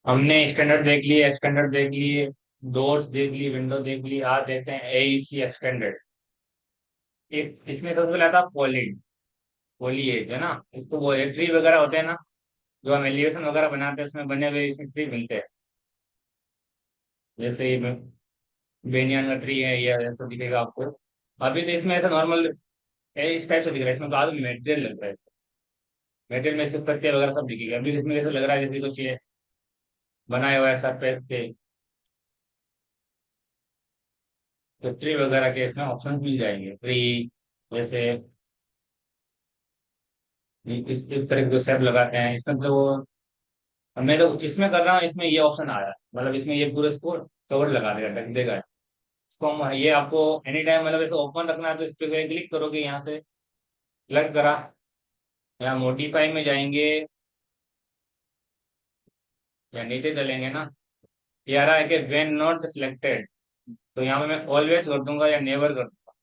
हमने स्टैंडर्ड देख लिए, एक्सटेंडर देख लिए, डोर्स देख ली, विंडो देख ली। आज देखते हैं एईसी एक्सटेंडेड। एक इसमें सबसे पहले आता है पॉलिड। पॉलीएज है ना। इसको वो ट्री वगैरह होते हैं ना, जो हम एलिवेशन वगैरह बनाते हैं उसमें बने हुए इसमें ट्री मिलते हैं। जैसे ये बेनियन का ट्री है या ऐसा दिखेगा आपको। अभी तो इसमें ऐसा नॉर्मल इस टाइप से दिख रहा है, इसमें बाद में मेटेरियल लग रहा है। मेटेरियल में सिर्फ पत्ते वगैरह सब दिखेगा। अभी इसमें जैसे लग रहा है जैसे कुछ ये बनाया हुआ है सरफेस पे। तो ट्री वगैरह के इसमें ऑप्शन मिल जाएंगे ट्री। जैसे इस तरह के जो शेप लगाते हैं इसमें तो मैं तो इसमें कर रहा हूँ। इसमें ये ऑप्शन आ रहा है, मतलब इसमें ये पूरे इसको कवर लगा देगा, ढक देगा। इसको हम ये आपको एनी टाइम मतलब ऐसे ओपन रखना है तो इस पर क्लिक करोगे यहाँ से, लग करा। यहाँ मोडिफाई में जाएंगे या नीचे चलेंगे ना। ये आ रहा है कि वेन नॉट सिलेक्टेड, तो यहाँ पे मैं ऑलवेज कर दूंगा या नेवर कर दूंगा।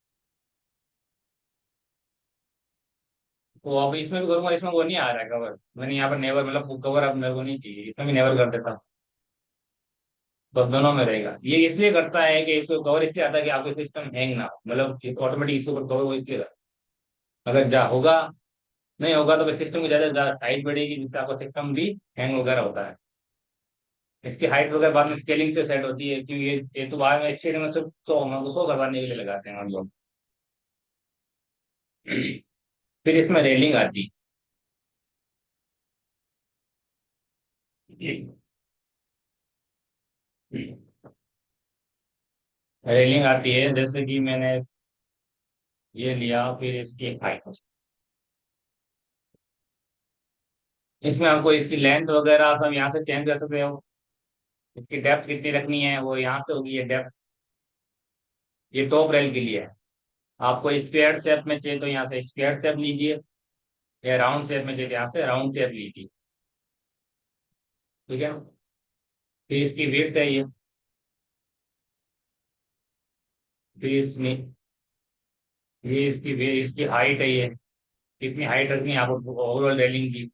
तो अब इसमें भी करूंगा, इसमें वो नहीं आ रहा है कवर। मैंने यहाँ पर नेवर मतलब कवर अब मेरे को नहीं चाहिए, इसमें भी नेवर कर देता हूँ। तो अब दोनों में रहेगा। ये इसलिए करता है कि इसको कवर इसलिए आता है कि आपका सिस्टम हैंग ना हो, मतलब ऑटोमेटिक इसके ऊपर कवर वो इसलिए करता है। अगर जा होगा, नहीं होगा तो सिस्टम की ज्यादा साइज बढ़ेगी जिससे आपका सिस्टम भी हैंग वगैरह होता है। इसकी हाइट वगैरह बाद में स्केलिंग से सेट होती है, क्योंकि ये तो बाद में एक्चुअली में सिर्फ शो करवाने के लिए लगाते हैं हम लोग। फिर इसमें रेलिंग आती है। रेलिंग आती है जैसे कि मैंने ये लिया, फिर इसकी हाइट। इसमें हमको इसकी लेंथ वगैरह सब यहाँ से चेंज कर सकते हो। इसकी डेप्थ कितनी रखनी है वो यहाँ से होगी, ये डेप्थ। ये टॉप रेल के लिए है। आपको स्क्वायर शेप में चाहिए तो यहाँ से स्क्वायर शेप लीजिए, या राउंड शेप में चाहिए तो यहाँ से राउंड शेप लीजिए। ठीक है। फिर इसकी विड्थ है ये। फिर इसमें ये इसकी हाइट है ये। कितनी हाइट रखनी है आपको ओवरऑल रेलिंग की,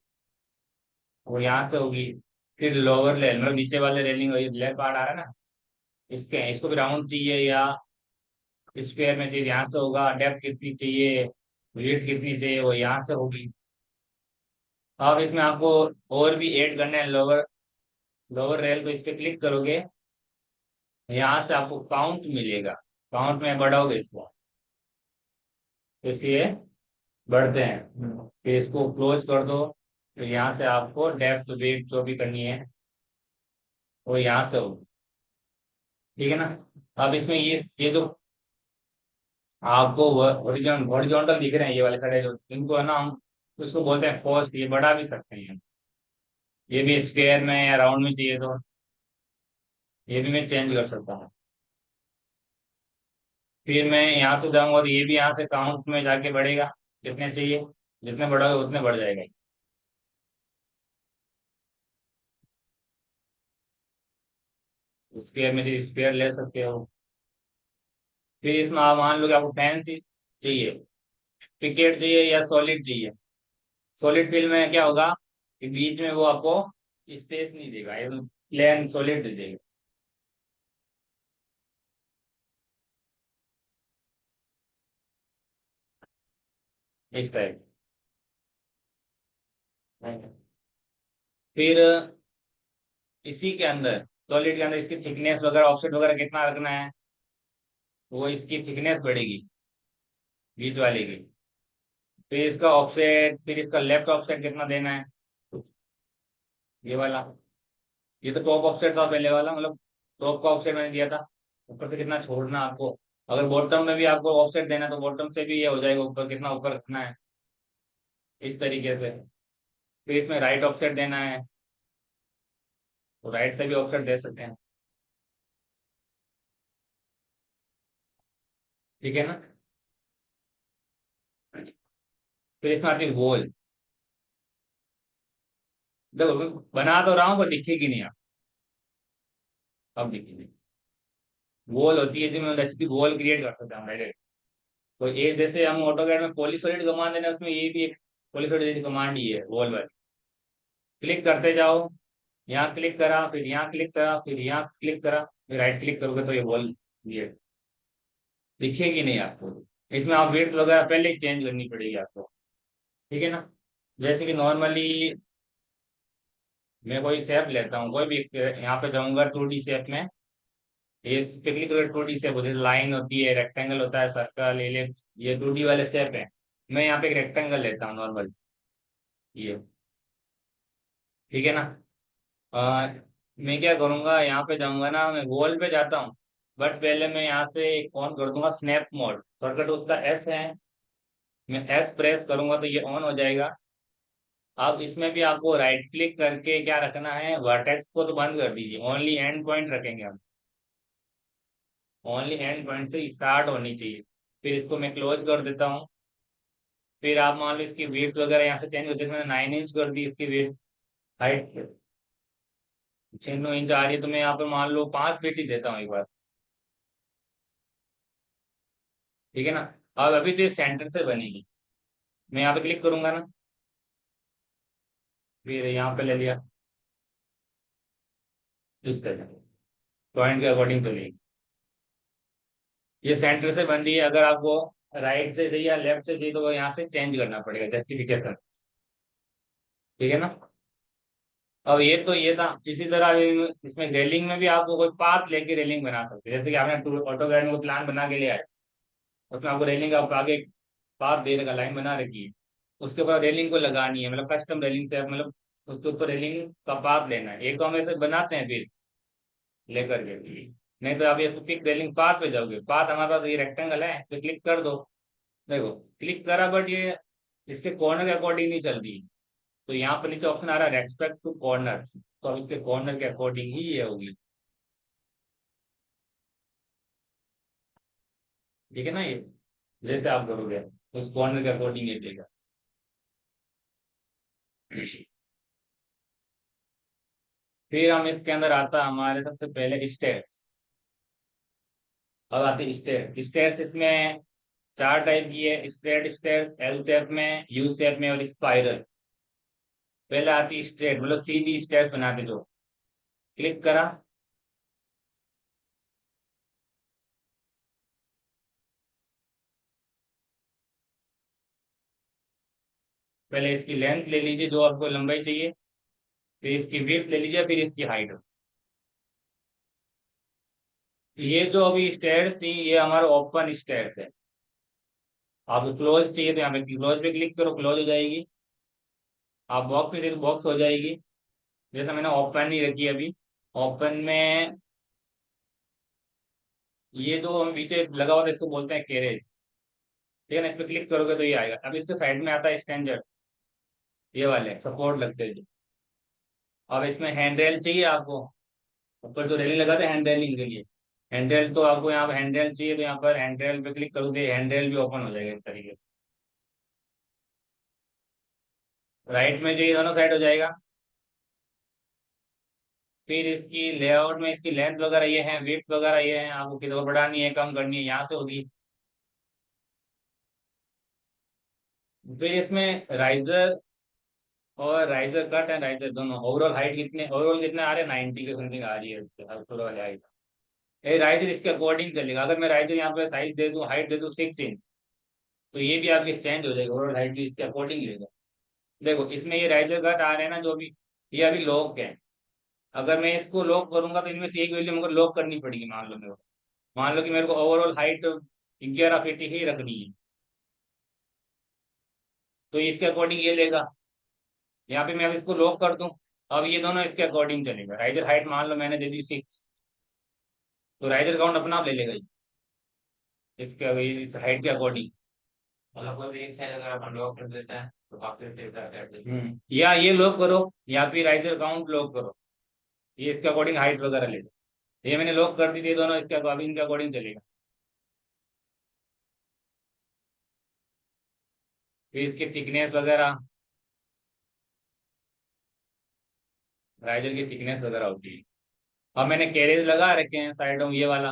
वो यहाँ से होगी। फिर लोअर रेल मतलब नीचे वाले रेलिंग लेयर पार्ट आ रहा है ना, इसके इसको भी राउंड चाहिए या स्क्वायर में चाहिए, यहाँ से होगा। डेप्थ कितनी चाहिए, विड्थ कितनी चाहिए, वो यहाँ से होगी। अब इसमें आपको और भी ऐड करना है लोअर लोअर रेल, तो इस पे क्लिक करोगे, यहाँ से आपको काउंट मिलेगा। काउंट में बढ़ाओगे इसको तो इसलिए बढ़ते हैं। फिर इसको क्लोज कर दो। तो यहाँ से आपको डेप्थ वेट जो भी करनी है वो यहाँ से होगी। ठीक है ना। अब इसमें ये जो आपको हॉरिजॉन्टल दिख रहे हैं ये वाले खड़े जो, इनको है ना हम उसको बोलते हैं पोस्ट। ये बढ़ा भी सकते हैं, ये भी स्क्वायर में या राउंड में चाहिए तो ये भी मैं चेंज कर सकता हूँ। फिर मैं यहाँ से जाऊंगा तो ये भी यहाँ से काउंट में जाके बढ़ेगा, जितने चाहिए। जितने बढ़ोगे उतने बढ़ जाएगा। स्क्वायर में जो स्क्वायर ले सकते हो। फिर इसमें आप मान लो कि आपको फैंसी चाहिए, पिकेट चाहिए या सॉलिड चाहिए। सॉलिड फिल में क्या होगा कि बीच में वो आपको स्पेस नहीं देगा, एकदम प्लेन सॉलिड दे देगा। इस टाइप। फिर इसी के अंदर सॉलिड के अंदर इसकी थिकनेस वगैरह ऑफसेट वगैरह कितना रखना है, वो इसकी थिकनेस बढ़ेगी बीच वाले की। फिर इसका ऑफसेट, फिर इसका लेफ्ट ऑफसेट कितना देना है, ये वाला। ये तो टॉप ऑफसेट था पहले वाला, मतलब टॉप का ऑफसेट मैंने दिया था। ऊपर से कितना छोड़ना है आपको। अगर बॉटम में भी आपको ऑफसेट देना है तो बॉटम से भी ये हो जाएगा, ऊपर कितना ऊपर रखना है, इस तरीके से। फिर इसमें राइट ऑफसेट देना है तो राइट से भी ऑफसेट दे सकते हैं। ठीक है ना। फिर इसमें आती है वॉल। देखो बना तो रहा हूँ पर दिखेगी नहीं आप। अब दिखेगी। वॉल होती है जो मैं रेसिपी वॉल क्रिएट कर सकता हूँ डायरेक्ट। तो ये जैसे हम ऑटोकैड में पॉलीसॉलिड कमांड देना, उसमें ये भी एक पॉलीसॉलिड कमांड ही है वॉल वाली। क्लिक करते जाओ, यहाँ क्लिक करा, फिर यहाँ क्लिक करा, फिर यहाँ क्लिक करा, फिर राइट क्लिक करोगे तो ये वॉल ये दिखेगी नहीं आपको। इसमें आप वेट वगैरह पहले ही चेंज करनी पड़ेगी आपको। ठीक है ना। जैसे कि नॉर्मली मैं कोई शेप लेता हूँ, कोई भी यहाँ पे जाऊंगा 2D शेप में। ये स्पेशली तो 2D शेप होती है, लाइन होती है, रेक्टेंगल होता है, सर्कल, एलिप्स, ये 2D वाले शेप है। मैं यहाँ पे एक रेक्टेंगल लेता हूँ नॉर्मल, ये। ठीक है ना। आ, मैं क्या करूंगा, यहाँ पे जाऊंगा ना, मैं वॉल पे जाता हूँ। बट पहले मैं यहाँ से ऑन कर दूंगा स्नैप मोड, शॉर्टकट उसका एस है। मैं एस प्रेस करूंगा तो ये ऑन हो जाएगा। अब इसमें भी आपको राइट क्लिक करके क्या रखना है, वर्टेक्स को तो बंद कर दीजिए, ओनली एंड पॉइंट रखेंगे हम। ओनली एंड पॉइंट से स्टार्ट होनी चाहिए। फिर इसको मैं क्लोज कर देता हूँ। फिर आप मान लो इसकी वेट वगैरह यहाँ से चेंज होती है, मैंने 9 इंच कर दी इसकी वेट। हाइट 6-9 इंच आ रही है, तो मैं यहाँ पे मान लो 5 फीट ही देता हूँ एक बार। ठीक है ना। अब अभी तो ये सेंटर से बनेगी। मैं यहाँ पे क्लिक करूंगा ना, फिर यहाँ पे ले लिया इस तरह, पॉइंट के अकॉर्डिंग तो लेगी। ये सेंटर से बन रही है, अगर आपको राइट से चाहिए या लेफ्ट से चाहिए तो वो यहाँ से चेंज करना पड़ेगा, जस्टिफिकेशन। ठीक है ना। अब ये तो ये था। इसी तरह इसमें रेलिंग में भी आपको कोई पाथ लेके रेलिंग बना सकते हैं, जैसे कि आपने ऑटो गाइड में प्लान बना के लिया है, उसमें आपको रेलिंग आप आगे पाथ दे रखा, लाइन बना रखी है। उसके बाद रेलिंग को लगानी है, मतलब कस्टम रेलिंग से, मतलब उसके ऊपर रेलिंग का पाथ लेना है। एक तो हम ऐसे बनाते हैं फिर लेकर के, नहीं तो आप ये पिक रेलिंग पाथ पे जाओगे। पाथ हमारे पास ये रेक्टेंगल है, तो क्लिक कर दो। देखो क्लिक करा, बट ये इसके कॉर्नर के अकॉर्डिंग नहीं चल रही। तो यहाँ पर नीचे ऑप्शन आ रहा है रेस्पेक्ट टू कॉर्नर, तो अब इसके कॉर्नर के अकॉर्डिंग ही ये होगी। ठीक है ना। ये जैसे आप करोगे तो उस कॉर्नर के अकॉर्डिंग ये देगा। फिर हम इसके अंदर आता हमारे सबसे पहले स्टेयर्स। अब आते स्टेयर। स्टेयर्स इसमें 4 टाइप की है, स्ट्रेट स्टेयर्स, एल शेप में, यू शेप में और स्पाइरल। पहले आती स्ट्रेट, मतलब सीधी स्टेयर्स बनाते जो। क्लिक करा, पहले इसकी लेंथ ले लीजिए जो आपको लंबाई चाहिए, फिर इसकी विड्थ ले लीजिए, फिर इसकी हाइट। ये जो अभी स्टेयर्स थी ये हमारा ओपन स्टेयर्स है। आपको क्लोज चाहिए तो यहाँ पे क्लोज पे क्लिक करो, क्लोज हो जाएगी। आप बॉक्स में चाहिए तो बॉक्स हो जाएगी। जैसे मैंने ओपन ही रखी है अभी। ओपन में ये जो हम पीछे लगा हुआ था इसको बोलते हैं कैरेज। ठीक है ना। इस पे क्लिक करोगे तो ये आएगा। अब इसके साइड में आता है स्टैंडर्ड, ये वाले सपोर्ट लगते हैं जो। अब इसमें हैंड रेल चाहिए आपको, ऊपर जो रेलिंग लगाते हैं हैंड रेलिंग के लिए। हैंड रेल तो आपको यहाँ पे हैंड रेल चाहिए, तो यहाँ पर हैंड रेल पे क्लिक करोगे, हैंड रेल भी ओपन हो जाएगा इस तरीके से। राइट में चाहिए दोनों साइड हो जाएगा। फिर इसकी लेआउट में इसकी लेंथ वगैरह ये है, विड्थ वगैरह ये है, आपको कितना बढ़ानी है कम करनी है यहाँ से होगी। फिर इसमें राइजर और राइजर कट एंड राइजर दोनों, ओवरऑल हाइट कितने, ओवरऑल कितने आ रहे हैं, 90 के समथिंग आ रही है ओवरऑल हाइट। ये राइजर इसके अकॉर्डिंग चलेगा। अगर मैं राइजर यहाँ पे साइज दे दूँ, हाइट दे दूँ 6 इंच, तो ये भी आपके चेंज हो जाएगा, ओवरऑल हाइट भी इसके अकॉर्डिंग लेगा। देखो इसमें ये राइजर कट आ रहे हैं ना जो भी, ये अभी लॉक है। अगर मैं इसको लॉक करूंगा तो इनमें से एक वैल्यू मुझे लॉक करनी पड़ेगी। मान लो मेरे को, मान लो कि मेरे को ओवरऑल हाइट 11 फीट ही रखनी है, तो इसके अकॉर्डिंग ये लेगा। यहाँ पे मैं अब इसको लॉक कर दूं, अब ये दोनों इसके अकॉर्डिंग चलेगा। राइजर हाइट मान लो मैंने दे दी 6, तो राइजर काउंट अपना आप ले लेगा ये, इसके इस हाइट के अकॉर्डिंग। मतलब कोई एक साइड अगर अपन लॉक कर देता है तो काफी देर तक कर देते हैं। या ये लॉक करो, या फिर राइजर काउंट लॉक करो, ये इसके अकॉर्डिंग हाइट वगैरह ले लो। ये मैंने लॉक कर दी थी, ये दोनों इसके अकॉर्डिंग के अकॉर्डिंग चलेगा। फिर इसकी थिकनेस वगैरह, राइजर की थिकनेस वगैरह होती है। अब मैंने कैरेज लगा रखे हैं साइडों में ये वाला,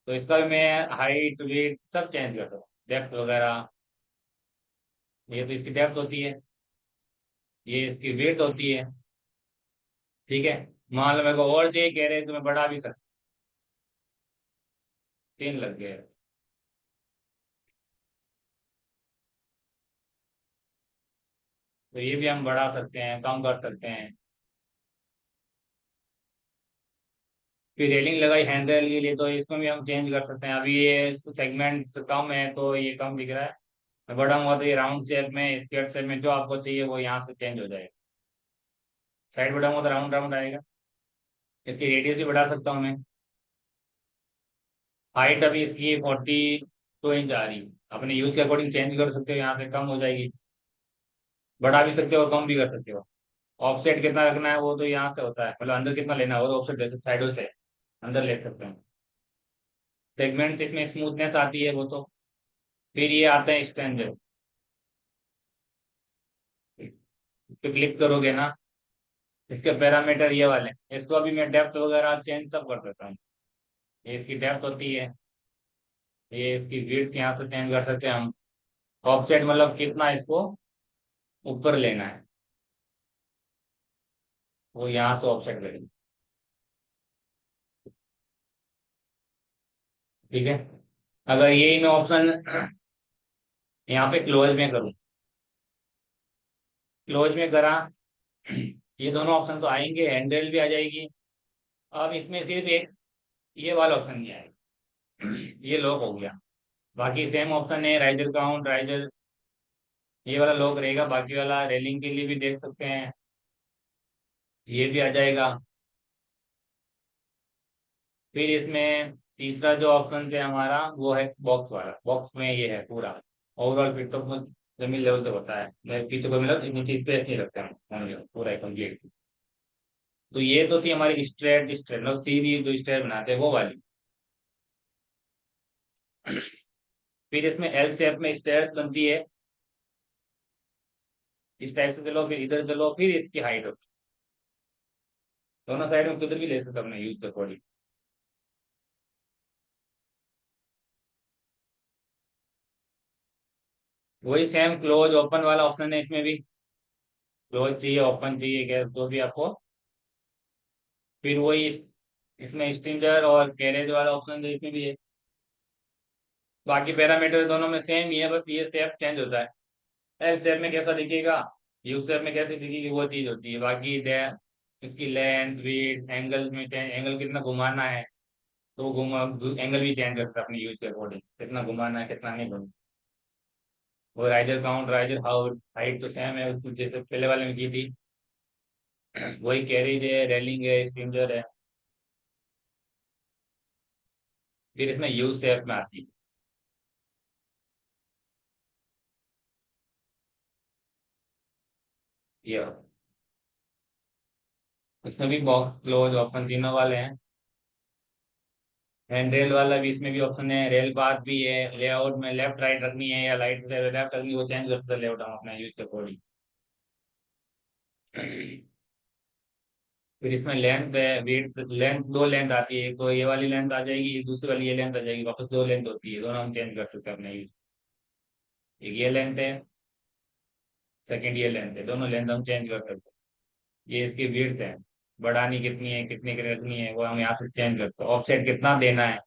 तो इसका भी मैं हाइट वेट सब चेंज कर दूँ, डेप्थ वगैरह। ये तो इसकी डेप्थ होती है, ये इसकी वेट होती है। ठीक है। मान लो मेरे को और चाहिए, कह रहे तो मैं बढ़ा भी सकता। 3 लग गए। तो ये भी हम बढ़ा सकते हैं, कम कर सकते हैं। फिर रेलिंग लगाई हैंडल के लिए, तो इसमें भी हम चेंज कर सकते हैं। अभी ये सेगमेंट कम है तो ये कम दिख रहा है। मैं बढ़ाऊंगा तो ये राउंड शेप में, स्क्वायर शेप में जो आपको चाहिए वो यहाँ से चेंज हो जाएगा। साइड बढ़ाऊंगा तो राउंड राउंड आएगा। इसकी रेडियस भी बढ़ा सकता हूँ मैं। हाइट अभी इसकी 42 इंच आ रही है। अपने यूज के अकॉर्डिंग चेंज कर सकते हो, यहाँ पे कम हो जाएगी। बढ़ा भी सकते हो और कम भी कर सकते हो। ऑफसेट कितना रखना है वो तो यहाँ से होता है, मतलब अंदर कितना लेना है वो तो ऑफसेट जैसे साइडों से अंदर ले सकते हैं। सेगमेंट्स इसमें स्मूथनेस आती है वो तो। फिर ये आते हैं स्ट्रेंजर। तो क्लिक करोगे ना, इसके पैरामीटर ये वाले हैं। इसको अभी मैं डेप्थ वगैरह चेंज सब कर देता हूँ। ये इसकी डेप्थ होती है। ये इसकी विड्थ यहाँ से चेंज कर सकते हैं हम। ऑफसेट मतलब कितना इसको ऊपर लेना है, वो यहाँ से ऑफसेट करेंगे। ठीक है। अगर यही मैं ऑप्शन यहाँ पे क्लोज में करूँ, क्लोज में करा, ये दोनों ऑप्शन तो आएंगे, हैंडल भी आ जाएगी। अब इसमें सिर्फ एक ये वाला ऑप्शन नहीं आएगा। ये लॉक हो गया। बाकी सेम ऑप्शन है, राइजर काउंट, राइजर, ये वाला लॉक रहेगा। बाकी वाला रेलिंग के लिए भी देख सकते हैं, ये भी आ जाएगा। फिर इसमें तीसरा जो ऑप्शन है हमारा वो है बॉक्स वाला। बॉक्स में ये है पूरा ओवरऑल फिट तो जमीन लेवल तक होता है। मैं पीछे को मिला नीचे स्पेस नहीं रखते हम, पूरा है कंप्लीट। तो ये तो थी हमारी स्ट्रेट स्ट्रेट मतलब सीधी जो स्ट्रेट बनाते हैं वो वाली। फिर इसमें एल शेप में स्टेयर्स बनती है। इस टाइप से चलो, फिर इधर चलो, फिर इसकी हाइट होती है। दोनों साइड में किधर भी ले सकते हो अपने यूज अकॉर्डिंग। वही सेम क्लोज ओपन वाला ऑप्शन है इसमें भी। क्लोज चाहिए, ओपन चाहिए, क्या जो भी आपको। फिर वही इसमें स्टिंजर और कैरेज वाला ऑप्शन जो इसमें भी है। बाकी पैरामीटर दोनों में सेम ही है, बस ये शेप चेंज होता है। एल शेप में कैसा दिखेगा, यू शेप में कैसे दिखेगी, वो चीज होती है। बाकी इसकी लेंथ विड्थ एंगल में चेंज, एंगल कितना घुमाना है तो घुमा, एंगल भी चेंज करता है अपने यूज के अकॉर्डिंग, कितना घुमाना है कितना नहीं घुमाना। वो राइजर काउंट, राइजर हाउट, हाइट तो सेम है उसको जैसे पहले वाले में की थी। वही कैरिज है, रेलिंग है, स्टिंजर है। फिर इसमें यू शेप में आती है ये। इसमें भी बॉक्स क्लोज ओपन तीनों वाले हैं। हैंड रेल वाला भी इसमें भी ऑप्शन है, रेल बात भी है। लेआउट में लेफ्ट राइट रखनी है या राइट से लेफ्ट रखनी है, वो चेंज कर सकते हैं लेआउट हम अपना यूज के अकॉर्डिंग। फिर इसमें लेंथ है, वेट लेंथ, दो लेंथ आती है। एक तो ये वाली लेंथ आ जाएगी, एक दूसरी वाली ये लेंथ आ जाएगी। वापस दो लेंथ होती है, दोनों हम चेंज कर सकते हैं अपना यूज। एक ये लेंथ है, सेकंड ये लेंथ है, दोनों लेंथ हम चेंज कर सकते हैं। ये इसकी विड्थ है, बढ़ानी कितनी है कितनी की रखनी है वो हम यहाँ से चेंज करते हैं। ऑफसेट कितना देना है,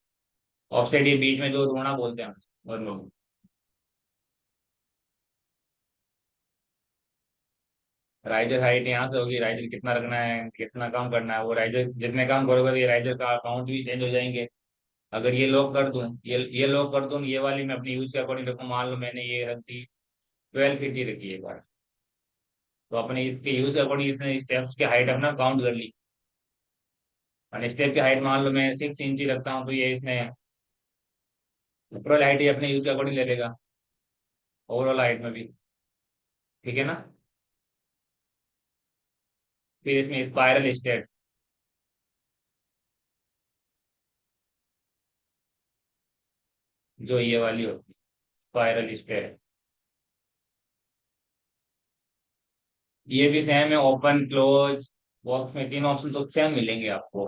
ऑफसेट ये बीच में जो रोना बोलते हैं और लोग। राइजर हाइट यहाँ से होगी, राइजर कितना रखना है कितना कम करना है, वो राइजर जितने कम करोगे तो ये राइजर का अकाउंट भी चेंज हो जाएंगे। अगर ये लॉक कर दूं, ये लॉक कर दूं, ये वाली मैं अपनी यूज के अकॉर्डिंग रखूँ, मान लो मैंने ये रख दी 12 फीट ही रखी है एक बार। तो अपने इसके यूज के अकॉर्डिंग इसने स्टेप्स की हाइट अपना काउंट कर ली। और स्टेप की हाइट मान लो मैं 6 इंच ही रखता हूँ, तो ये इसने ऊपर हाइट ही अपने यूज के अकॉर्डिंग ले लेगा, ओवरऑल हाइट में भी। ठीक है ना। फिर इसमें स्पाइरल स्टेप्स, जो ये वाली होती है स्पाइरल स्टेप, ये भी सेम है। ओपन क्लोज बॉक्स में तीन ऑप्शन तो सेम मिलेंगे आपको।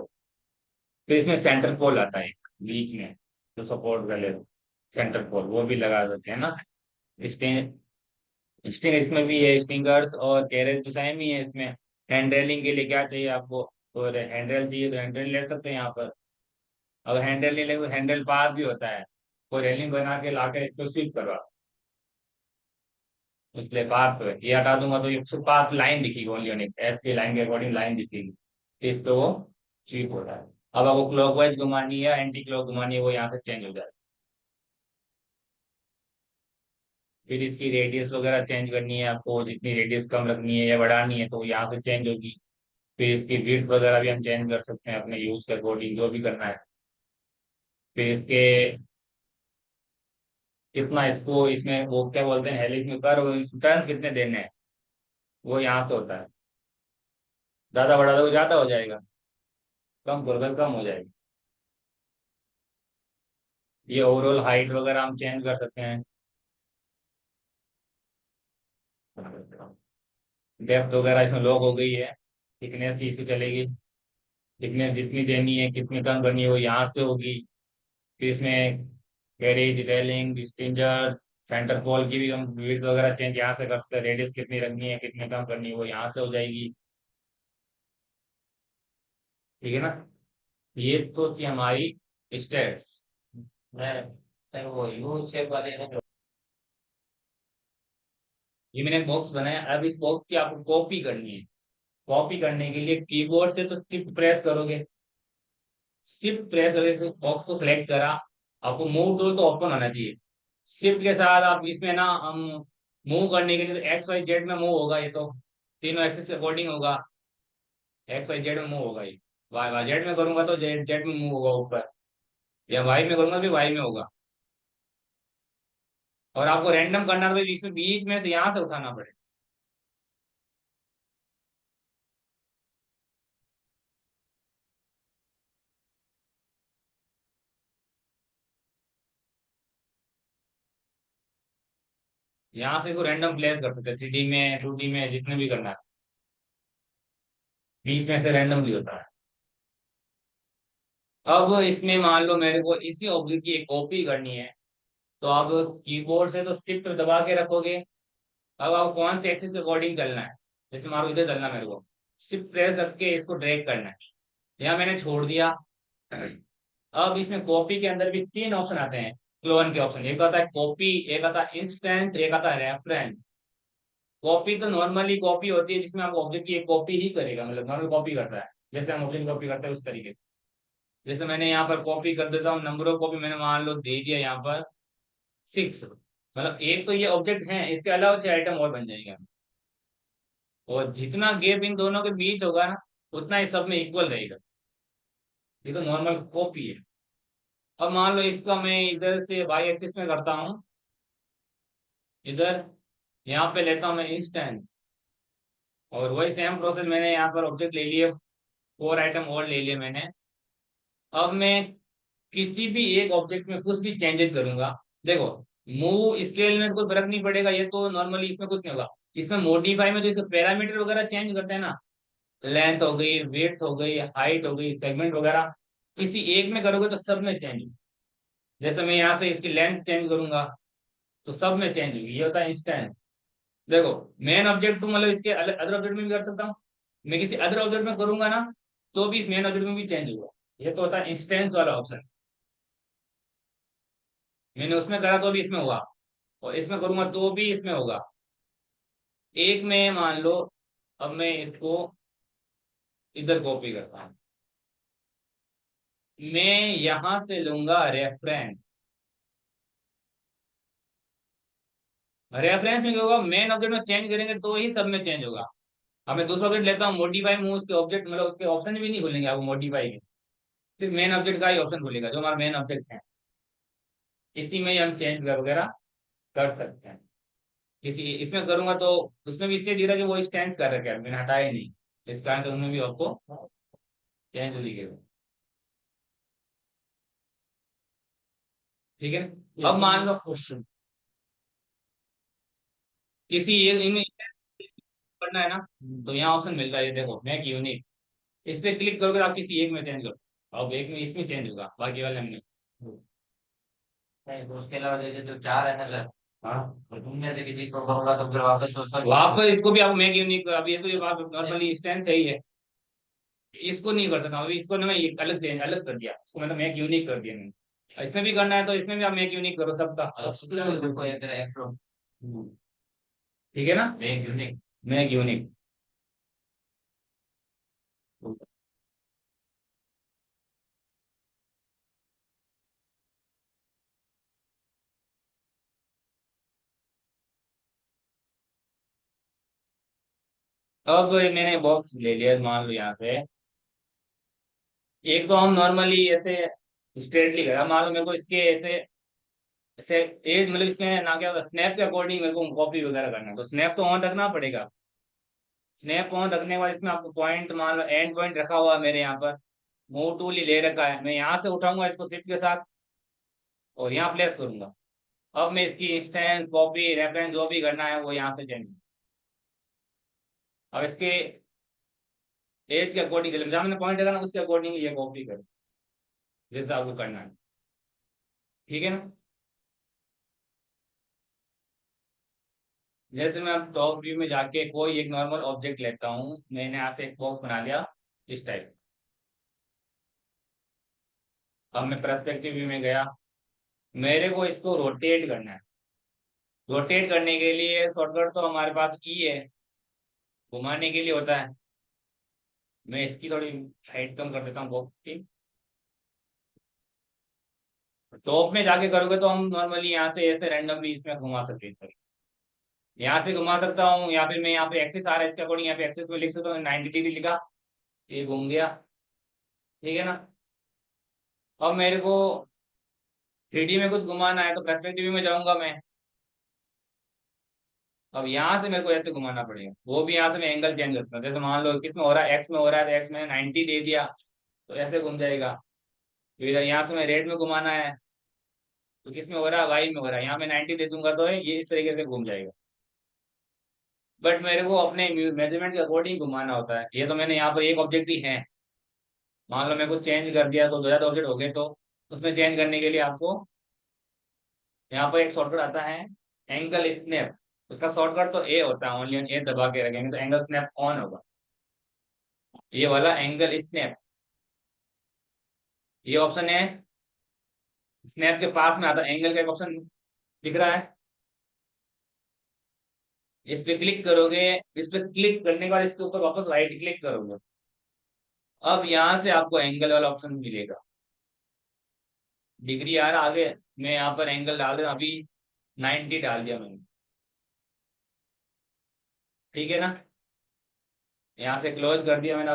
फिर इसमें सेंटर पोल आता है एक बीच में, जो सपोर्ट कर ले, सेंटर पोल वो भी लगा देते हैं ना। स्टिंग, स्टिंग इसमें भी है, स्टिंगर्स और कैरेज तो सेम ही है इसमें। हैंड रेलिंग के लिए क्या चाहिए आपको, तो हैंडल चाहिए तो हैंडल ले सकते हैं यहाँ पर। अगर हैंडल नहीं लेंगे तो हैंडल पास भी होता है, कोई रेलिंग बना के लाकर इसको स्विप करवा, इसलिए पाथ तो है। ये हटा दूंगा तो ये सिर्फ पाथ लाइन दिखेगी, ओनली ओनली एस की लाइन के अकॉर्डिंग लाइन दिखेगी, तो इस पे वो स्वीप होता है। अब आपको क्लॉकवाइज घुमानी है या एंटी क्लॉक घुमानी है, वो यहाँ से चेंज हो जाए। फिर इसकी रेडियस वगैरह चेंज करनी है आपको, जितनी रेडियस कम रखनी है या बढ़ानी है तो यहाँ से चेंज होगी। फिर इसकी विड्थ वगैरह भी हम चेंज कर सकते हैं अपने यूज के अकॉर्डिंग, जो भी करना है। फिर इसके कितना इसको इसमें वो क्या बोलते हैं हेलिक्स में कर टर्न कितने देने हैं, वो यहाँ से होता है। ज्यादा बढ़ा दो ज्यादा हो जाएगा, कम कर दो कम हो जाएगा। ये ओवरऑल हाइट वगैरह हम चेंज कर सकते हैं। डेप्थ वगैरह इसमें लॉक हो गई है, थिकनेस चीज की चलेगी, थिकनेस जितनी देनी है कितनी कम करनी है वो यहाँ से होगी। फिर इसमें कैरेज रेलिंग डिस्टेंजर्स सेंटर पॉल की भी हम विड्थ वगैरह चेंज यहाँ से कर सकते हैं, रेडियस कितनी रखनी है कितनी कम करनी है वो यहाँ से हो जाएगी। ठीक है ना, ये तो थी हमारी स्टेट्स। मैं सर वो यू शेप वाले में ये मैंने बॉक्स बनाया, अब इस बॉक्स की आपको कॉपी करनी है। कॉपी करने के लिए कीबोर्ड से तो शिफ्ट प्रेस करोगे, शिफ्ट प्रेस करके बॉक्स को सिलेक्ट करा, आपको मूव टूल तो ओपन होना चाहिए। शिफ्ट के साथ आप इसमें ना हम मूव करने के लिए तो एक्स वाई जेड में मूव होगा, ये तो तीनों एक्सिस के अकॉर्डिंग होगा, एक्स वाई जेड में मूव होगा ये। वाई वाई जेड में करूंगा तो जेड जेड में मूव होगा ऊपर, या वाई में करूंगा तो वाई में होगा। और आपको रैंडम करना है तो इसमें बीच में से यहाँ से उठाना पड़ेगा। यहाँ से इसको रैंडम प्लेस कर सकते हैं, 3D में 2D में जितने भी करना है, बीच में से रैंडमली होता है। अब इसमें मान लो मेरे को इसी ऑब्जेक्ट की एक कॉपी करनी है, तो आप कीबोर्ड से तो शिफ्ट दबा के रखोगे। अब आप कौन से एक्सिस के अकॉर्डिंग चलना है, जैसे मारो इधर चलना है मेरे को, शिफ्ट प्रेस करके इसको ड्रैग करना है, यहाँ मैंने छोड़ दिया। अब इसमें कॉपी के अंदर भी तीन ऑप्शन आते हैं, क्लोन के ऑप्शन, एक आता है कॉपी, एक आता है इंस्टेंट, एक आता है रेफरेंस। कॉपी तो नॉर्मली कॉपी होती है जिसमें आप ऑब्जेक्ट की एक कॉपी ही करेगा, मतलब नॉर्मल कॉपी करता है, जैसे हम ऑब्जेक्ट कॉपी करते हैं उस तरीके से। जैसे मैंने यहाँ पर कॉपी कर देता हूँ, नंबर ऑफ कॉपी मैंने मान लो दे दिया यहाँ पर 6, मतलब एक तो ये ऑब्जेक्ट है, इसके अलावा 6 आइटम और बन जाएंगे। और जितना गैप इन दोनों के बीच होगा ना, उतना ही सब में इक्वल रहेगा। ये तो नॉर्मल कॉपी है। अब मान लो इसका मैं इधर से वाई एक्सिस में करता हूँ, इधर यहाँ पे लेता हूँ मैं इंस्टेंस, और वही सेम प्रोसेस मैंने यहाँ पर ऑब्जेक्ट ले लिए, 4 आइटम और ले लिए मैंने। अब मैं किसी भी एक ऑब्जेक्ट में कुछ भी चेंजेस करूंगा, देखो मूव स्केल में कोई फर्क नहीं पड़ेगा, ये तो नॉर्मली इसमें कुछ नहीं होगा। इसमें मॉडिफाई में जो इसके पैरामीटर वगैरह चेंज करते हैं ना, लेंथ हो गई विड्थ हो गई हाइट हो गई सेगमेंट वगैरह, किसी एक में करोगे तो सब में चेंज होगी। जैसे मैं यहाँ से इसकी लेंथ चेंज करूंगा तो सब में चेंज होगी, ये होता है इंस्टेंट। देखो मेन ऑब्जेक्ट तो मतलब इसके अदर ऑब्जेक्ट में भी कर सकता हूँ, मैं किसी अदर ऑब्जेक्ट में करूंगा ना तो भी इस मेन ऑब्जेक्ट में भी चेंज होगा। ये तो होता है इंस्टेंस वाला ऑप्शन, मैंने उसमें करा तो भी इसमें हुआ, और इसमें करूंगा तो भी इसमें होगा। एक में मान लो, अब मैं इसको इधर कॉपी करता हूँ, मैं यहां से लूंगा रेफरेंस। रेफरेंस में क्या होगा, मेन ऑब्जेक्ट में चेंज करेंगे तो ही सब में चेंज होगा। अब मैं दूसरा ऑब्जेक्ट लेता हूँ मॉडिफाई में, उसके ऑब्जेक्ट मतलब उसके ऑप्शन भी नहीं खुलेंगे आपको मॉडिफाई के, सिर्फ मेन ऑब्जेक्ट का ही ऑप्शन खुलेगा जो हमारा मेन ऑब्जेक्ट है। इसी में ही हम चेंज वगैरह कर सकते हैं। किसी इसमें करूंगा तो उसमें भी इसलिए दिख रहा है कि वो स्टैंड कर रखे हैं, मैंने हटाया ही नहीं, इस कारण से उनमें भी आपको चेंज दिखेगा। ठीक है, अब मान लो क्वेश्चन किसी एक इनमें करना है ना, तो यहाँ ऑप्शन मिल रहा है, ये देखो मैक यूनिक, इस पे क्लिक करोगे तो आप किसी एक में चेंज करो, अब एक में इसमें चेंज होगा बाकी वाले में नहीं। नहीं तो उसके अलावा जैसे जो चार है ना सर, हाँ, तो तुमने देखी थी तो करूंगा तो फिर वापस वो सब वापस इसको भी आप मैक यूनिक, अब ये तो ये नॉर्मली इंस्टेंस है ही है, इसको नहीं कर सकता, अभी इसको ना मैं ये अलग चेंज अलग कर दिया, इसको मतलब मेक यूनिक कर दिया मैंने। इसमें भी करना है तो इसमें भी आप मेक यूनिक करो सबका। देखो ये तेरा एप्रो ठीक है ना, मेक यूनिक। Make unique. अब मैंने बॉक्स ले लिया, मान लो यहाँ से एक तो हम नॉर्मली ऐसे स्ट्रेटली करा, मान लो मेरे को इसके ऐसे ऐसे एज मतलब इसमें ना क्या होगा, स्नैप के अकॉर्डिंग मेरे को कॉपी वगैरह करना है, तो स्नैप तो ऑन रखना पड़ेगा। स्नैप ऑन रखने के बाद इसमें आपको पॉइंट, मान लो एंड पॉइंट रखा हुआ है मेरे यहाँ पर, मूव टूल ही ले रखा है, मैं यहाँ से उठाऊंगा इसको शिफ्ट के साथ और यहाँ प्लेस करूंगा। अब मैं इसकी इंस्टेंस कॉपी रेफरेंस जो भी करना है वो यहाँ से चेंज। अब इसके एज के अकॉर्डिंग चले, जहाँ मैंने पॉइंट रखा ना उसके अकॉर्डिंग ये कॉपी करो, जैसा आपको करना है। ठीक है ना, जैसे मैं अब टॉप व्यू में जाके कोई एक नॉर्मल ऑब्जेक्ट लेता हूँ, मैंने यहाँ से एक बॉक्स बना लिया इस टाइप। अब मैं पर्सपेक्टिव व्यू में गया, मेरे को इसको रोटेट करना है। रोटेट करने के लिए शॉर्टकट तो हमारे पास ई है, घुमाने के लिए होता है। मैं इसकी थोड़ी हाइट कम कर देता हूँ बॉक्स की। टॉप में जाके करोगे तो हम नॉर्मली यहाँ से ऐसे रैंडमली इसमें घुमा सकते हैं, यहाँ से घुमा सकता हूँ, या फिर मैं यहाँ पे एक्सिस आ रहा है इसके अकॉर्डिंग यहाँ पे एक्सिस में लिख सकता हूँ 90 डिग्री लिखा, ये घूम गया। ठीक है ना, अब मेरे को 3D में कुछ घुमाना है तो पर्सपेक्टिव में जाऊंगा मैं। अब यहाँ से मेरे को ऐसे घुमाना पड़ेगा, वो भी यहाँ से मैं एंगल चेंज कर सकता हूँ, जैसे मान लो किस में हो रहा है, एक्स में हो रहा है तो एक्स में 90 दे दिया तो ऐसे घूम जाएगा। फिर यहाँ से मैं रेड में घुमाना है तो किस में हो रहा है, वाई में हो रहा है, यहाँ मैं 90 दे दूंगा तो ये इस तरीके से घूम जाएगा। बट मेरे को अपने मेजरमेंट के अकॉर्डिंग घुमाना होता है, ये तो मैंने यहाँ पर एक ऑब्जेक्ट ही है, मान लो मेरे को चेंज कर दिया तो दो ज्यादा ऑब्जेक्ट हो गए, तो उसमें चेंज करने के लिए आपको यहाँ पर एक शॉर्टकट आता है, एंगल स्नैप। उसका शॉर्टकट तो ए होता है, ओनली ए दबा के रखेंगे तो एंगल स्नैप ऑन होगा, ये वाला एंगल स्नैप। ये ऑप्शन है स्नैप के पास में आता है, एंगल का एक ऑप्शन दिख रहा है, इस पे क्लिक करोगे। इस पे क्लिक करने के बाद इसके ऊपर वापस राइट क्लिक करोगे, अब यहाँ से आपको एंगल वाला ऑप्शन मिलेगा। डिग्री आ रहा आगे, मैं यहाँ पर एंगल डाल रहा हूँ अभी, 90 डाल दिया मैंने। ठीक है ना, यहाँ से क्लोज कर दिया मैंने।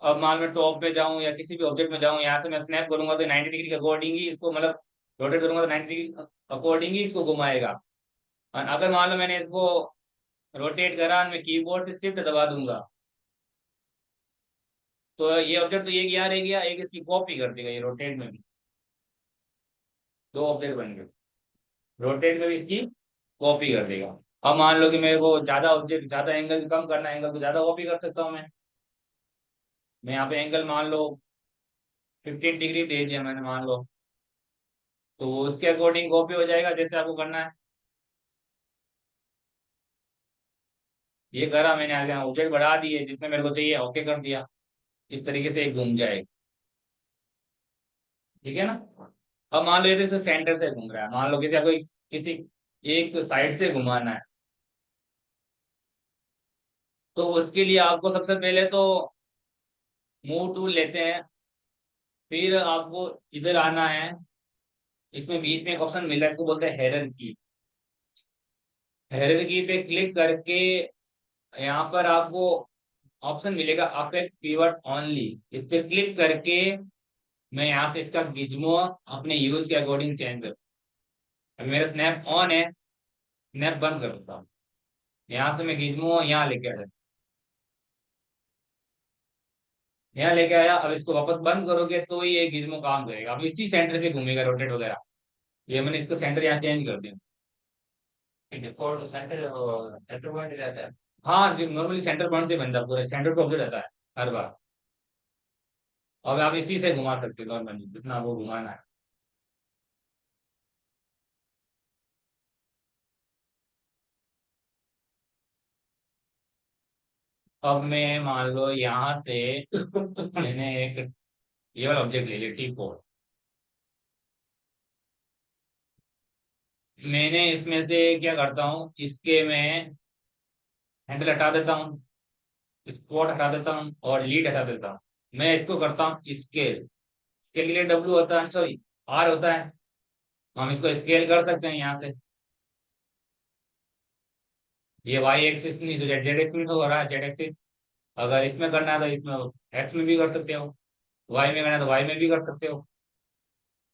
अब मान मैं टॉप पे जाऊं या किसी भी ऑब्जेक्ट में जाऊं, यहाँ से मैं स्नैप करूंगा तो 90 डिग्री के अकॉर्डिंग ही इसको मतलब रोटेट करूंगा तो 90 डिग्री अकॉर्डिंग ही इसको घुमाएगा। और अगर मान लो मैंने इसको रोटेट करा, मैं कीबोर्ड से शिफ्ट दबा दूंगा तो ये ऑब्जेक्ट तो ये क्या रह गया, एक इसकी कॉपी कर देगा ये रोटेट में भी, दो ऑब्जेक्ट बन गए, रोटेट में भी इसकी कॉपी कर देगा। अब मान लो कि मेरे को ज्यादा ऑब्जेक्ट ज्यादा एंगल कम करना है, एंगल को ज्यादा कॉपी कर सकता हूँ मैं यहाँ पे एंगल मान लो 15 डिग्री दे दिया मैंने मान लो, तो उसके अकॉर्डिंग कॉपी हो जाएगा जैसे आपको करना है। ये करा मैंने, आगे ऑब्जेक्ट बढ़ा दिए जितने मेरे को चाहिए, ओके कर दिया, इस तरीके से एक घूम जाएगा। ठीक है ना, अब मान लो ये तो इसे सेंटर से घूम रहा है, मान लो किसी आपको किसी एक साइड से घुमाना है, तो उसके लिए आपको सबसे पहले तो मूव टूल लेते हैं, फिर आपको इधर आना है, इसमें बीच में एक ऑप्शन मिल रहा है, इसको बोलते हैं हेरर की। हेरर की पे क्लिक करके यहाँ पर आपको ऑप्शन मिलेगा अफेक्ट कीवर्ड ओनली, इस पे क्लिक करके मैं यहाँ से इसका गिज्मो अपने यूज के अकॉर्डिंग चेंज कर। अभी मेरा स्नैप ऑन है, स्नैप बंद कर देता हूँ, यहाँ से मैं गिज्मो यहाँ लेके आया, यहाँ लेके आया, अब इसको वापस बंद करोगे तो ये गिज्मो काम करेगा, अब इसी सेंटर से घूमेगा रोटेट वगैरह। ये मैंने इसको सेंटर यहाँ चेंज कर दिया। डिफॉल्ट सेंटर सेंटर पॉइंट रहता है। हाँ नॉर्मली सेंटर पॉइंट से बन जाता, पूरा सेंटर पे ऑब्जेक्ट रहता है हर बार। अब आप इसी से घुमा सकते हो नॉर्मली जितना वो घुमाना है। अब मैं मान लो यहाँ से मैंने एक ये वाला ऑब्जेक्ट ले लिया T4। मैंने इसमें से क्या करता हूँ, इसके मैं हैंडल हटा देता हूँ, स्पॉट हटा देता हूँ और लीड हटा देता हूँ। मैं इसको करता हूँ स्केल। स्केल के लिए डब्ल्यू होता है, सॉरी आर होता है। हम इसको स्केल कर सकते हैं यहाँ से। ये वाई एक्सिस नहीं, जेड एक्सिस में तो हो रहा है, जेड एक्सिस। अगर इसमें करना है तो इसमें एक्स में भी कर सकते हो, वाई में करना है तो वाई में भी कर सकते हो।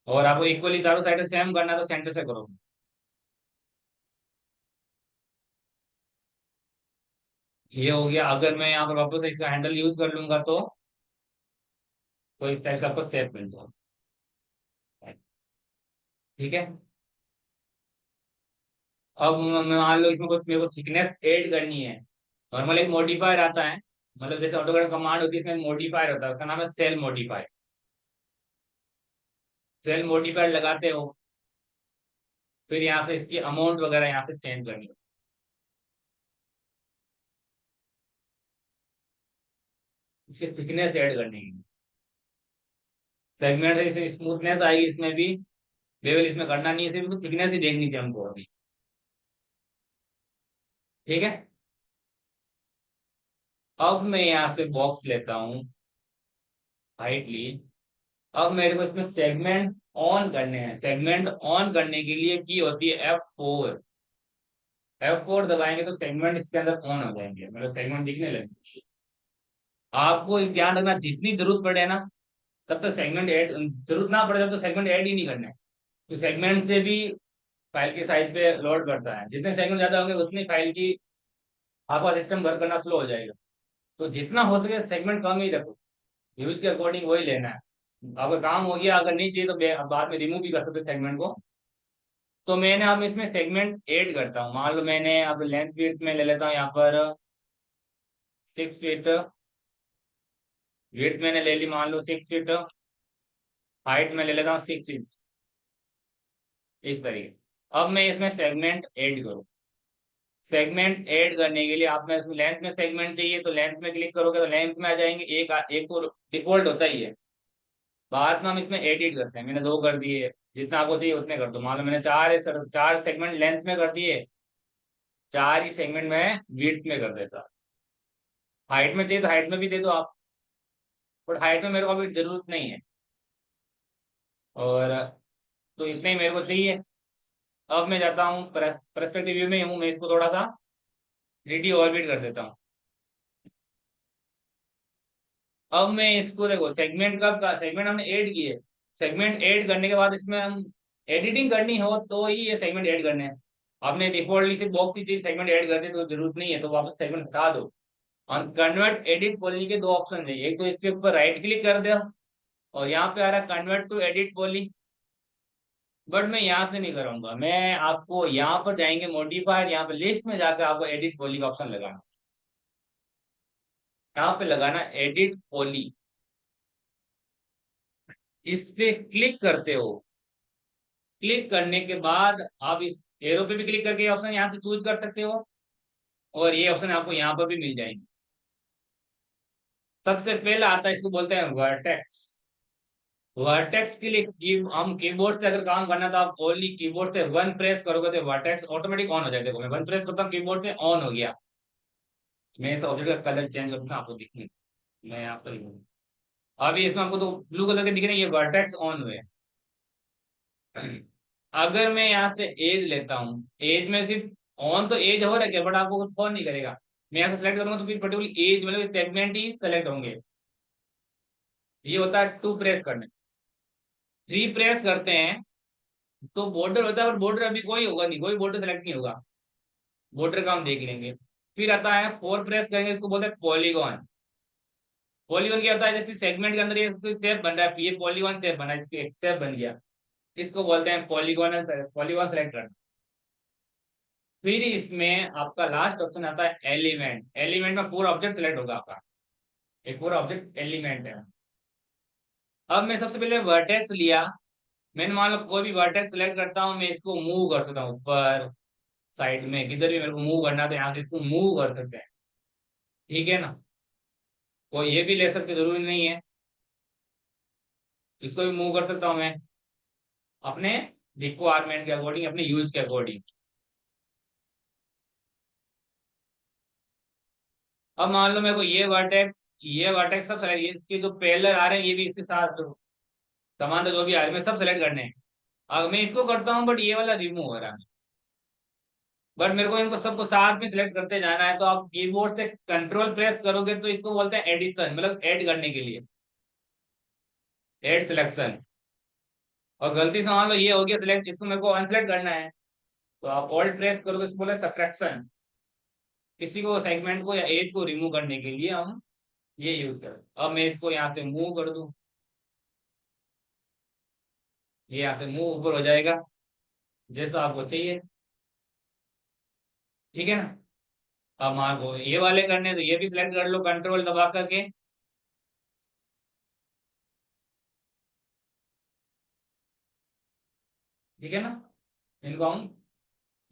और आपको इक्वली चारों साइड से सेम करना है तो सेंटर से करो। ये हो गया। अगर मैं यहाँ पर वापस से इसका हैंडल यूज कर लूंगा तो इस टाइप से आपको सेप मिल जाएगा। ठीक है। अब मान लो इसमें कुछ मेरे को थिकनेस ऐड करनी है। नॉर्मल एक मॉडिफायर आता है, मतलब जैसे ऑटोकैड कमांड होती है, इसमें मॉडिफायर होता है, उसका नाम है सेल मॉडिफायर। सेल मॉडिफायर लगाते हो, फिर यहाँ से इसकी अमाउंट वगैरह यहाँ से चेंज करनी है। इसकी थिकनेस ऐड करनी है। सेगमेंट से इसमें स्मूथनेस आएगी, इसमें भी लेवल इसमें करना नहीं है, सिर्फ थिकनेस ही देखनी थी हमको अभी। ठीक है। अब मैं यहाँ से बॉक्स लेता हूँ, हाइट ली। अब मेरे को इसमें सेगमेंट ऑन करने हैं। सेगमेंट ऑन करने के लिए की होती है F4। F4 दबाएंगे तो सेगमेंट इसके अंदर ऑन हो जाएंगे, मतलब सेगमेंट दिखने लगेंगे। आपको ध्यान रखना, जितनी जरूरत पड़े ना तब तक सेगमेंट ऐड, जरूरत ना पड़े तब तो सेगमेंट ऐड ही नहीं करना है। तो सेगमेंट से भी फाइल के साइज पे लोड करता है। जितने सेगमेंट ज्यादा होंगे उतनी फाइल की आपका सिस्टम वर्क करना स्लो हो जाएगा। तो जितना हो सके सेगमेंट कम ही रखो, यूज के अकॉर्डिंग वही लेना है। आपका काम हो गया, अगर नहीं चाहिए तो बाद में रिमूव भी कर सकते सेगमेंट को। तो मैंने अब इसमें सेगमेंट ऐड करता हूँ। मान लो मैंने अब लेंथ विड्थ में ले लेता हूँ यहाँ पर 6 फीट। विड्थ मैंने ले ली मान लो 6 फीट। हाइट में ले लेता हूँ 6 इंच। इस तरीके। अब मैं इसमें सेगमेंट ऐड करूँ। सेगमेंट ऐड करने के लिए आप में इसमें लेंथ में सेगमेंट चाहिए तो लेंथ में क्लिक करोगे तो लेंथ में आ जाएंगे। एक एक तो डिफॉल्ट होता ही है, बाद में हम इसमें एडिट करते हैं। मैंने 2 कर दिए, जितना आपको चाहिए उतने कर दो। मान लो मैंने 4 सेगमेंट लेंथ में कर दिए, 4 ही सेगमेंट में विड्थ में कर देता। हाइट में चाहिए तो हाइट में भी दे दो आप, बट हाइट में मेरे को अभी जरूरत नहीं है। और तो इतने ही मेरे को चाहिए। अब मैं जाता हूँ परस्पेक्टिव व्यू में हूँ, मैं इसको थोड़ा सा 3D ऑर्बिट कर देता हूँ। अब मैं इसको देखो, सेगमेंट कब सेगमेंट हमने ऐड किए। सेगमेंट ऐड करने के बाद इसमें हम एडिटिंग करनी हो तो ही ये सेगमेंट ऐड करने हैं। आपने डिफॉल्टली से बॉक्स की चीज सेगमेंट ऐड कर दी तो जरूरत नहीं है, तो वापस सेगमेंट हटा दो। और कन्वर्ट एडिट पॉली के 2 ऑप्शन है, एक तो इसके ऊपर राइट क्लिक कर दो और यहाँ पे आ रहा है convert to edit poly. But मैं यहाँ से नहीं करूंगा, मैं आपको यहाँ पर जाएंगे मॉडिफायर, यहाँ पे लिस्ट में जाकर आपको एडिट पॉली का ऑप्शन लगाना। यहाँ पे लगाना एडिट पॉली। इस पे क्लिक करते हो। क्लिक करने के बाद आप इस एरो पे भी क्लिक करके ऑप्शन यहाँ से चूज कर सकते हो, और ये ऑप्शन आपको यहाँ पर भी मिल जाएंगे। सबसे पहला आता है, इसको बोलते हैं वर्टेक्स। वर्टेक्स के लिए हम कीबोर्ड से अगर काम करना तो आप ओनली कीबोर्ड से 1 प्रेस करोगे तो वर्टेक्स ऑटोमेटिक ऑन हो जाएगा। देखो मैं 1 प्रेस करता हूँ कीबोर्ड से, ऑन हो गया। मैं इस ऑब्जेक्ट का कलर चेंज करूंगा आपको दिखने, मैं यहाँ पर अभी इसमें आपको तो ब्लू कलर के दिख रहे हैं, ये वर्टेक्स ऑन हुए। अगर मैं यहाँ से एज लेता हूँ, एज में सिर्फ ऑन तो एज हो रहा है बट आपको कुछ फोन नहीं करेगा। मैं यहाँ से सेलेक्ट करूंगा तो फिर पर्टिकुलर एज मतलब सेगमेंट ही सेलेक्ट होंगे। ये होता है 2 प्रेस करने। 3 प्रेस करते हैं तो बॉर्डर होता है, पर बॉर्डर अभी कोई होगा नहीं, कोई बॉर्डर सेलेक्ट नहीं होगा। बॉर्डर का हम देख लेंगे। फिर आता है 4 प्रेस करेंगे, इसको बोलते हैं पॉलीगॉन। पॉलीगॉन क्या होता है, जैसे सेगमेंट के अंदर ये शेप बन रहा है, ये पॉलीगॉन शेप बना है, इसके शेप बन गया, इसको बोलते हैं पॉलीगॉन। पॉलीगॉन सेलेक्ट करना। फिर इसमें आपका लास्ट ऑप्शन आता है एलिमेंट। एलिमेंट में पूरा ऑब्जेक्ट सेलेक्ट होगा आपका, एक पूरा ऑब्जेक्ट एलिमेंट है। अब मैं सबसे पहले वर्टेक्स लिया। मैंने मान लो कोई भी वर्टेक्स सेलेक्ट करता हूँ, मैं इसको मूव कर सकता हूँ ऊपर साइड में, किधर भी मेरे को मूव करना है तो यहाँ से इसको मूव कर सकते हैं। ठीक है ना। कोई ये भी ले सकते, जरूरी नहीं है। इसको भी मूव कर सकता हूँ मैं अपने रिक्वायरमेंट के अकॉर्डिंग, अपने यूज के अकॉर्डिंग। अब मान लो मेरे को ये वर्टेक्स सब सेलेक्ट, इसके जो पैरेलल आ रहे हैं ये भी इसके साथ समांतर जो भी आ रहे हैं मैं सब सेलेक्ट करने हैं। अब मैं इसको करता हूँ बट ये वाला रिमूव हो रहा है। बट मेरे को इनको सबको साथ में सिलेक्ट करते जाना है, तो आप कीबोर्ड से कंट्रोल प्रेस करोगे तो इसको बोलते हैं एडिशन, मतलब ऐड करने के लिए, ऐड सिलेक्शन। और गलती से मान लो ये हो गया सिलेक्ट, इसको मेरे को अनसेलेक्ट करना है, तो आप ऑल्ट प्रेस करोगे, इसको बोले सब्ट्रैक्शन। किसी को सेगमेंट को या एज को रिमूव करने के लिए हम ये यूज करें। अब मैं इसको यहाँ से मूव कर दूं, ये यहाँ से मूव ऊपर हो जाएगा जैसा आपको चाहिए। ठीक है ना। अब मान लो ये वाले करने तो ये भी सिलेक्ट कर लो कंट्रोल दबा करके। ठीक है ना। इनको हम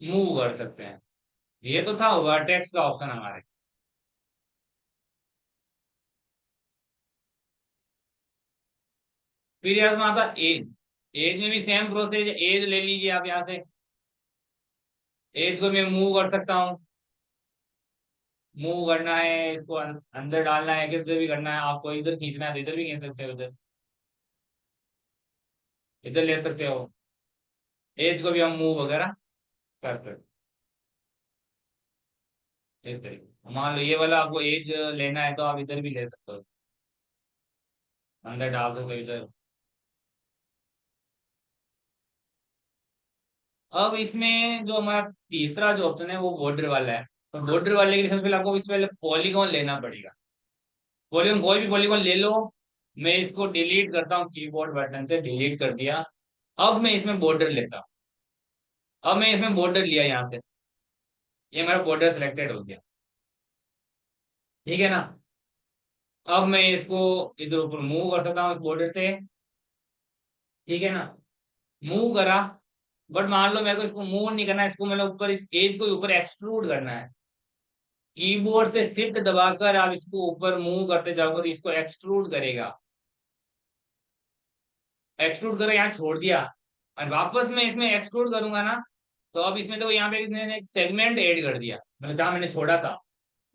मूव कर सकते हैं। ये तो था वर्टेक्स का ऑप्शन हमारे। फिर यहाँ में आता एज। एज में भी सेम प्रोसेस, एज ले लीजिए आप यहाँ से। एज को मैं मूव कर सकता हूँ। मूव करना है इसको अंदर डालना है, किधर भी करना है, आपको इधर खींचना है तो इधर भी खींच सकते हो, उधर इधर ले सकते हो। एज को भी हम मूव वगैरह कर सकते हैं इस तरीके। मान लो ये वाला आपको एज लेना है तो आप इधर भी ले सकते हो, अंदर डाल सकते हो इधर। अब इसमें जो हमारा तीसरा जो ऑप्शन है वो बॉर्डर वाला है। तो बॉर्डर वाले के लिए सबसे पहले आपको इस पहले पॉलीगॉन लेना पड़ेगा। पॉलीगॉन कोई भी पॉलीगॉन ले लो। मैं इसको डिलीट करता हूँ, कीबोर्ड बटन से डिलीट कर दिया। अब मैं इसमें बॉर्डर लेता हूँ। अब मैं इसमें बॉर्डर लिया यहाँ से, ये मेरा बॉर्डर सिलेक्टेड हो गया। ठीक है ना। अब मैं इसको इधर ऊपर मूव कर सकता हूँ इस बॉर्डर से। ठीक है ना। मूव करा। बट मान लो मेरे को इसको मूव नहीं करना है, इसको मतलब ऊपर इस एज को ऊपर एक्सट्रूड करना है। कीबोर्ड से शिफ्ट दबाकर आप इसको ऊपर मूव करते जाओगे तो इसको एक्सट्रूड करेगा। एक्सट्रूड कर यहाँ छोड़ दिया, और वापस मैं इसमें एक्सट्रूड करूंगा ना, तो अब इसमें तो यहाँ पे इसने एक सेगमेंट ऐड कर दिया, मतलब जहां मैंने छोड़ा था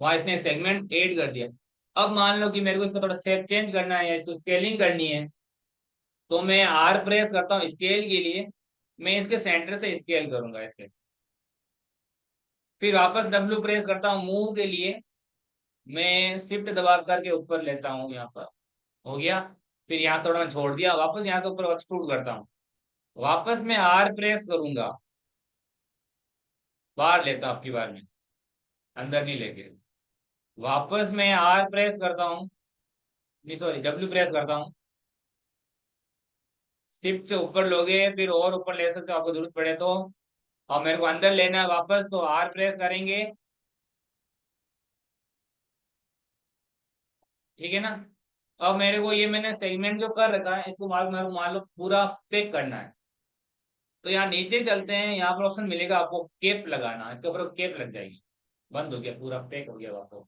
वहां इसने सेगमेंट ऐड कर दिया। अब मान लो कि मेरे को इसका थोड़ा शेप चेंज करना है या इसको स्केलिंग करनी है, तो मैं आर प्रेस करता हूँ स्केल के लिए। मैं इसके सेंटर से स्केल करूंगा इसके। फिर वापस डब्ल्यू प्रेस करता हूँ मूव के लिए। मैं शिफ्ट दबा करके ऊपर लेता हूँ यहाँ पर। हो गया। फिर यहाँ थोड़ा मैं छोड़ दिया, वापस यहाँ के ऊपर एक्सट्रूड करता हूँ। वापस मैं आर प्रेस करूंगा, बाहर लेता हूँ आपकी बार में, अंदर नहीं लेके। वापस मैं आर प्रेस करता हूँ, नहीं सॉरी डब्ल्यू प्रेस करता हूँ। शिफ्ट से ऊपर लोगे फिर और ऊपर ले सकते हो आपको जरूरत पड़े तो। और मेरे को अंदर लेना है वापस, तो आर प्रेस करेंगे। ठीक है ना। अब मेरे को ये मैंने सेगमेंट जो कर रखा है इसको मान लो पूरा पिक करना है। तो यहाँ नीचे चलते हैं, यहाँ पर ऑप्शन मिलेगा आपको केप लगाना, इसके ऊपर केप लग जाएगी। बंद हो गया, पूरा पैक हो गया आपको।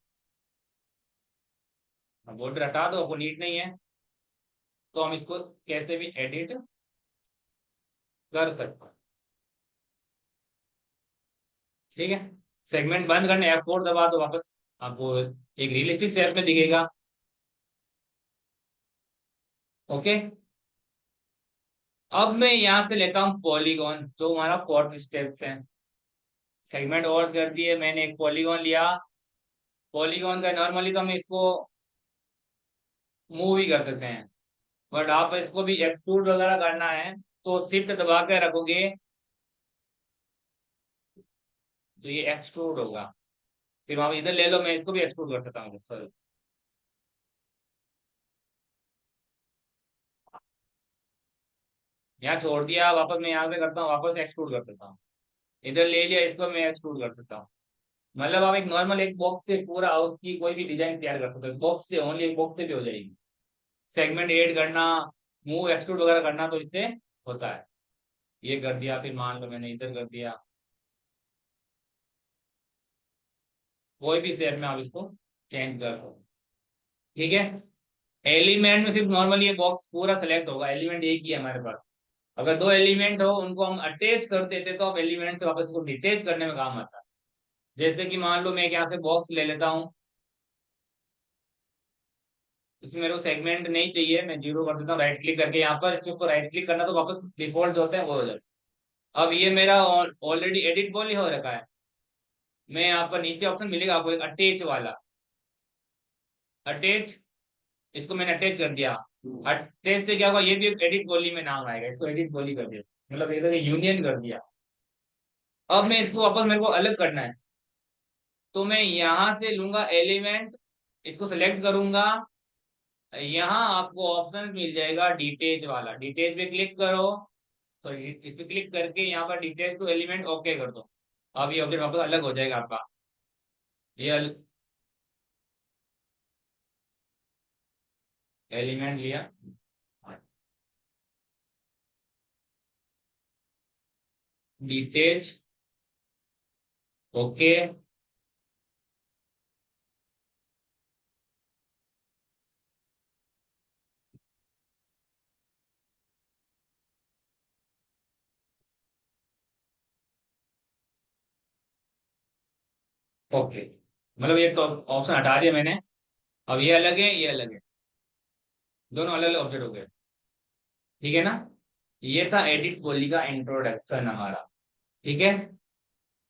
बॉर्डर हटा दो, आपको नीड नहीं है तो हम इसको कैसे भी एडिट कर सकते हैं। ठीक है। सेगमेंट बंद करने F4 दबा दो, वापस आपको एक रियलिस्टिक शेप में दिखेगा। ओके। अब मैं यहाँ से लेता हूँ पॉलीगॉन, जो हमारा फोर्थ स्टेप्स है। सेगमेंट और कर दिए, मैंने एक पॉलीगॉन लिया। पॉलीगॉन का नॉर्मली तो हम इसको मूव ही कर सकते हैं, बट आप इसको भी एक्सट्रूड वगैरह करना है तो शिफ्ट दबा के रखोगे तो ये एक्सट्रूड होगा। फिर आप इधर ले लो, मैं इसको भी एक्सट्रूड कर सकता हूँ सॉरी। यहाँ छोड़ दिया, वापस मैं यहाँ से करता हूँ, वापस एक्सट्रूड कर सकता हूँ। इधर ले लिया, इसको मैं एक्सट्रूड कर सकता हूँ। मतलब आप एक नॉर्मल एक बॉक्स से पूरा उसकी कोई भी डिजाइन तैयार कर सकते हो, बॉक्स से, ओनली एक बॉक्स से भी हो जाएगी। सेगमेंट ऐड करना, मूव एक्सट्रूड वगैरह करना तो इससे होता है। ये कर दिया, फिर मान लो मैंने इधर कर दिया। कोई भी शेप में आप इसको चेंज कर दो। ठीक है, एलिमेंट में सिर्फ नॉर्मली ये बॉक्स पूरा सेलेक्ट होगा, एलिमेंट एक ही है हमारे पास। अगर दो एलिमेंट हो उनको हम अटैच कर देते तो अब एलिमेंट से वापस को डिटेच करने में काम आता है। जैसे कि मान लो मैं एक यहाँ से बॉक्स ले लेता हूँ, इसमें मेरे को सेगमेंट नहीं चाहिए, मैं जीरो कर देता हूँ राइट क्लिक करके, यहाँ पर इसके ऊपर राइट क्लिक करना तो वापस डिफॉल्ट जो होता है वो हो जाता है। अब ये मेरा ऑलरेडी एडिट बॉल ही हो रखा है। मैं यहाँ पर नीचे ऑप्शन मिलेगा आपको एक अटैच वाला, अटैच, इसको मैंने अटैच कर दिया। अटैच से क्या होगा, ये भी एक एडिट बॉली में नाम आएगा, इसको एडिट बॉली कर दिया, मतलब एक तरह यूनियन कर दिया। अब मैं इसको वापस मेरे को अलग करना है, तो मैं यहाँ से लूंगा एलिमेंट, इसको सेलेक्ट करूंगा, यहाँ आपको ऑप्शन मिल जाएगा डिटेच वाला, डिटेच पे क्लिक करो। तो इस पे क्लिक करके यहाँ पर डिटेच टू एलिमेंट ओके कर दो। अब ये ऑब्जेक्ट वापस अलग हो जाएगा आपका। ये एलिमेंट लिया, डिटेच, ओके, ओके, मतलब ये तो ऑप्शन हटा दिया मैंने। अब ये अलग है, ये अलग है, दोनों अलग अलग ऑब्जेक्ट हो गए। ठीक है ना, ये था एडिट पॉली का इंट्रोडक्शन हमारा। ठीक है,